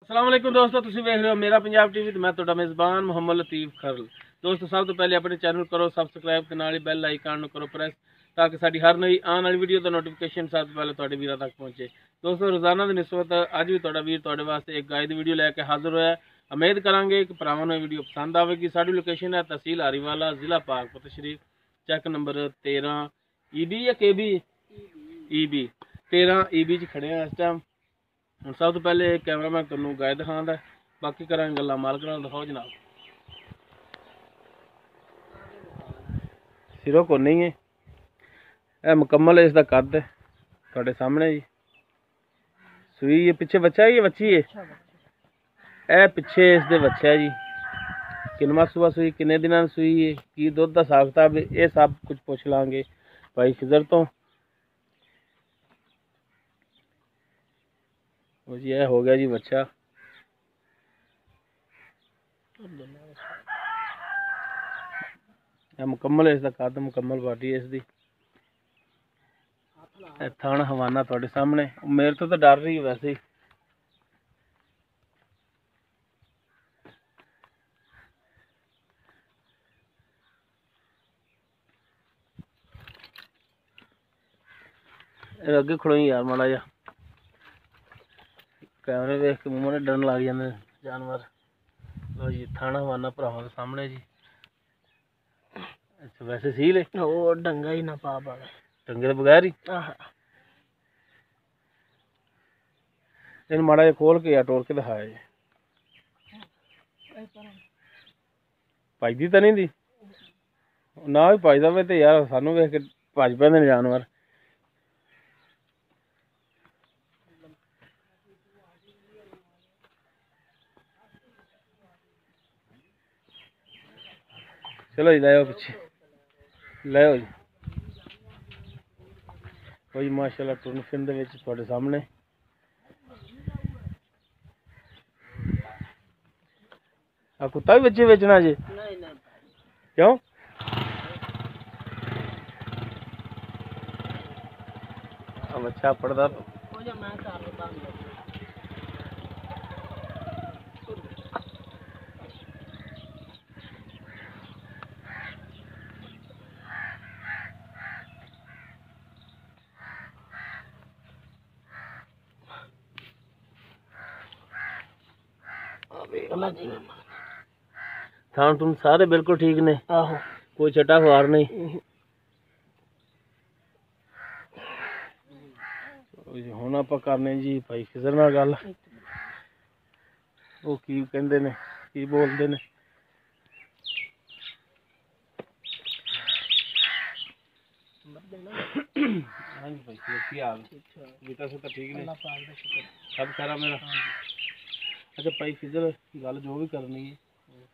अस्सलाम वालेकुम दोस्तों, तुसीं वेख रहे हो मेरा पंजाब टीवी ते मैं तुहाडा मेज़बान मुहम्मद लतीफ़ खरल। दोस्तों सब तो पहले अपने चैनल करो सबसक्राइब ते नाल ही बैल आइकन नूं करो प्रेस ताकि साडी हर नई आने वाली वीडियो दा नोटिफिकेशन सब तो पहले तुहाडे वीरां तक पहुंचे। दोस्तों रोजाना दी निस्बत अज भी तुहाडा वीर तुहाडे वास्ते एक गाय दी वीडियो लैके हाजिर होया। उम्मीद करांगे कि भरावां नूं वीडियो पसंद आवेगी। साडी लोकेशन है तहसील हरीवाला, जिला पाकपत शरीफ, चैक नंबर 13 EB या KB EB 13 EB च खड़े हैं इस टाइम। हम सब तो पहले कैमरामैन तैनूं गाय दिखांदा, बाकी करांगे गल्लां मालक नाल। दिखाओ जनाब, सिरों को नहीं है, यह मुकम्मल है इसका कद है तुहाडे सामने जी। सूई है, पिछे बच्चा है, ये बच्ची है, यह पिछे इसके बच्चा है जी। किनवा सुबह सूई, किन्ने दिनां दी सूई है, की दुध दा हिसाब किताब, ये सब कुछ पुछ लांगे भाई खिजर तो। जी यह हो गया जी बच्चा, मुकम्मल है इसका कद, मुकम्मल बाडी है इसकी। थाना हवाना तुहाडे सामने, मेरे तो डर रही है वैसे ही। अगे खड़ोई यार माड़ा जा, कैमरे देख के मूंह ने डरन लग जाते जानवर। लो जी थाना हवाना भरावां दे सामने जी। अच्छा वैसे सील है, वो डंगा ही ना पा पावे, डंगे तो बगैर ही। इन माड़ा जा खोल के या टोर के दिखाया जी। भजदी तो नहीं दी ना, भी भजदा वे तो यार सानू वेख के भज पैंदे ने जानवर। चलो जी लै पिछे लै जी। कोई माशाल्लाह टुरन फिरन दे विच तुहाडे सामने। आ कुत्ता भी बच्चे बेचना जी? क्यों? बच्चा पड़दा थान तुम सारे बिल्कुल ठीक ने? आहो, कोई छटा खुआर नहीं। हुण आपां करने जी भाई खिजर नाल गल, वो की कहंदे ने, की बोलदे ने। हाँ जी भाई की हाल, बेटा से तो ठीक ने? सब खरा मेरा। अच्छा भाई खिजर गल जो भी करनी है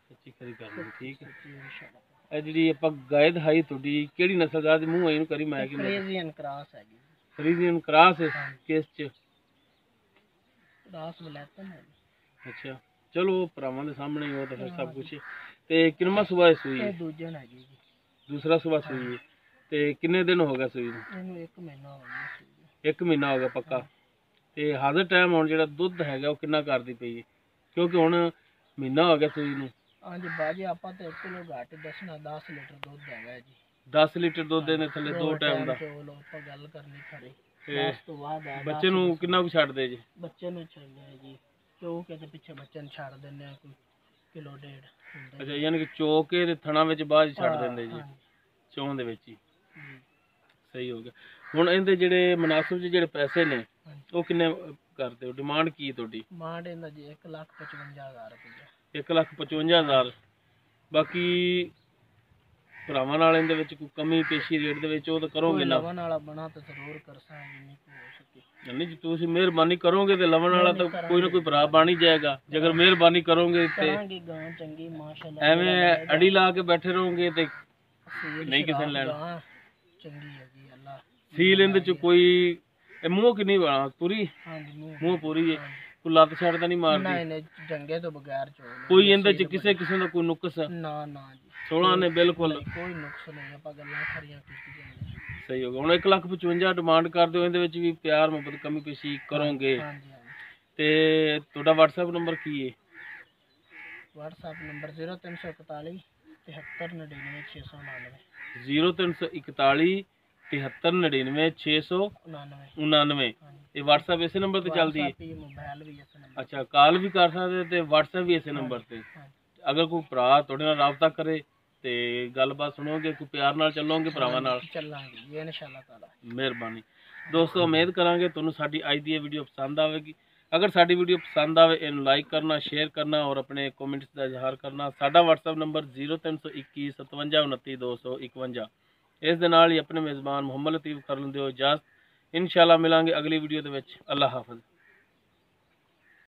सच्ची खरी करनी, ठीक है। जी आप गाय दिखाई तुहाडी किहड़ी नस्ल दा, मूंह इनू करी मैं कि फ्रीजियन क्रॉस है जी। फ्रीजियन क्रॉस है किस च? क्रॉस वलैतन है। अच्छा चलो भरावां दे सामने ही हो तो फिर सब कुछ। ते किनवा सुबह सूई है? दूजन है जी, दूसरा सुबह सूई है। ते किन्ने दिन हो गए सूई नूं? इनू 1 महीना हो गया। 1 महीना हो गया पक्का। ते हाजर टाइम हुण जिहड़ा दुध हैगा वो किन्ना करदी पई है? क्योंकि हुण महीना हो गया सूई नूं। हाँ जी बाजी आपां ते 1 किलो घट दसना, 10 लीटर दुध हैगा जी। 10 लीटर दुध देने थले 2 टाइम दा आपां गल करनी खरी। उस तो बाद बच्चे नूं किन्ना कुछ छड्ड दे जी? बच्चे नूं छड्डे जी चो के ते पिछे बच्चे नूं छड्ड दिंदे आ कोई किलो डेढ़। अच्छा यानी कि चो के ते थणा विच बाद छड्ड दिंदे जी? चौं दे विच ही सही हो गया। हुण इहदे जिहड़े मुनासिब जिहड़े पैसे ने वो किन्ने करदे हो? डिमांड की है तुहाडी? डिमांड इहदा जी 1,55,000 रुपया। 1,55,000। बाकी भरावां नाल इहदे विच कोई कमी पेशी रेट दे विच वो तो करोगे ना? लवन वाला बना तो जरूर करसांगे, नहीं हो सके नहीं जी। तुसीं मेहरबानी करोगे तो लवन वाला तो कोई ना कोई भरा बन ही जाएगा। जे अगर मेहरबानी करोगे तो चंगी माशाल्लाह, एवें अड़ी ला के बैठे रहोगे तो नहीं किसी ने लेना। चंगी है जी अल्लाह सील इहदे च कोई मूंह किन्नी बना पूरी? हां जी मूंह पूरी है। कोई लत छड़ तो नहीं मारदी? नहीं नहीं जंगे तो बगैर चो कोई इहदे च किसे किस्म दा कोई नुक्स? ना ना जी 16 ने बिल्कुल कोई नुक्स नहीं। आपां गल्लां खरियां कीतियां सही हो गया। हुण 1,55,000 डिमांड कर दो, इहदे विच भी प्यार मुहब्बत कमी पेशी करोगे? हां जी ਤੇ ਤੁਹਾਡਾ WhatsApp ਨੰਬਰ ਕੀ ਹੈ? WhatsApp number 0341 7399699 0341 7399699। ਇਹ WhatsApp ਇਸੇ ਨੰਬਰ ਤੇ ਚੱਲਦੀ ਹੈ? ਮੋਬਾਈਲ ਵੀ ਇਸੇ ਨੰਬਰ। ਅੱਛਾ, ਕਾਲ ਵੀ ਕਰ ਸਕਦੇ ਤੇ WhatsApp ਵੀ ਇਸੇ ਨੰਬਰ ਤੇ। ਅਗਰ ਕੋਈ ਭਰਾ ਤੁਹਾਡੇ ਨਾਲ ਰਾਬਤਾ ਕਰੇ ਤੇ ਗੱਲਬਾਤ ਸੁਣੋਗੇ, ਕੋਈ ਪਿਆਰ ਨਾਲ ਚੱਲੋਗੇ ਭਰਾਵਾਂ ਨਾਲ? ਚੱਲਾਂਗੇ ਇਨਸ਼ਾਅੱਲਾ ਤਾਲਾ। ਮਿਹਰਬਾਨੀ ਦੋਸਤੋ, ਉਮੀਦ ਕਰਾਂਗੇ ਤੁਹਾਨੂੰ ਸਾਡੀ ਅੱਜ ਦੀ ਇਹ ਵੀਡੀਓ ਪਸੰਦ ਆਵੇਗੀ। ਅਗਰ ਸਾਡੀ ਵੀਡੀਓ ਪਸੰਦ ਆਵੇ ਇਹਨੂੰ ਲਾਈਕ ਕਰਨਾ, ਸ਼ੇਅਰ ਕਰਨਾ ਔਰ ਆਪਣੇ ਕਮੈਂਟਸ ਦਾ ਇਜ਼ਹਾਰ ਕਰਨਾ। ਸਾਡਾ WhatsApp ਨੰਬਰ 0321 5729 251। ਇਸ ਦੇ ਨਾਲ ਹੀ ਆਪਣੇ ਮੇਜ਼ਬਾਨ ਮੁਹੰਮਦ ਲਤੀਫ ਕਰਨ ਦਿਓ ਇਜਾਜ਼ਤ। ਇਨਸ਼ਾਅੱਲਾ ਮਿਲਾਂਗੇ ਅਗਲੀ ਵੀਡੀਓ ਦੇ ਵਿੱਚ। ਅੱਲਾ ਹਾਫਿਜ਼।